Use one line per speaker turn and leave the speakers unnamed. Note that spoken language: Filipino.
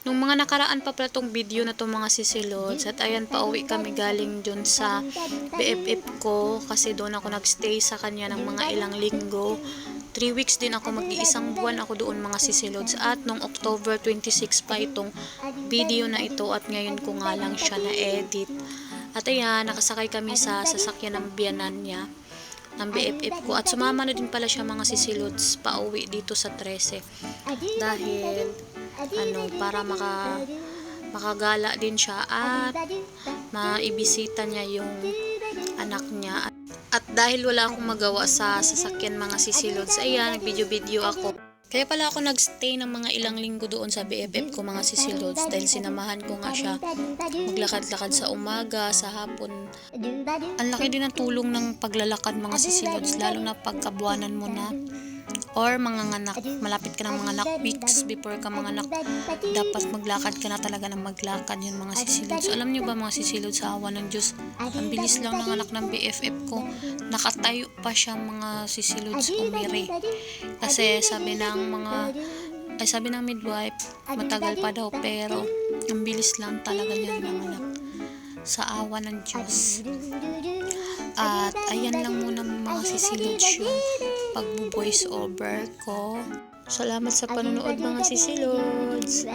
Nung mga nakaraan pa pala tong video na to mga sisilods, at ayan pauwi kami galing dun sa BFF ko kasi doon ako nagstay sa kanya ng mga ilang linggo. 3 weeks din ako, mag-iisang buwan ako doon mga sisilods, at nung October 26 pa itong video na ito at ngayon ko nga lang siya na-edit. At ayan, nakasakay kami sa sasakyan ng biyanan niya ng BFF ko at sumama na din pala siya mga sisilods pauwi dito sa 13 dahil para makagala din siya at maibisita niya yung anak niya. At dahil wala akong magawa sa sasakyan mga sisilods, ayan, nag-video-video ako. Kaya pala ako nagstay ng mga ilang linggo doon sa BFF ko mga sisilods dahil sinamahan ko nga siya maglakad-lakad sa umaga, sa hapon. Ang laki din ng tulong ng paglalakad mga sisilods, lalo na pagkabuanan mo na or manganganak, malapit ka ng manganak, weeks before ka manganak, dapat maglakad ka na talaga ng maglakad yun mga sisilods. So, alam nyo ba mga sisilods, sa awa ng Diyos, ang bilis lang ng anak ng BFF ko, nakatayo pa siya mga sisilods, umiri. Kasi sabi ng midwife, matagal pa daw, pero ang bilis lang talaga niya ng anak, sa awa ng Diyos. At ayan lang muna mga sisilods yung pag-voice over ko. Salamat sa panonood mga sisilods.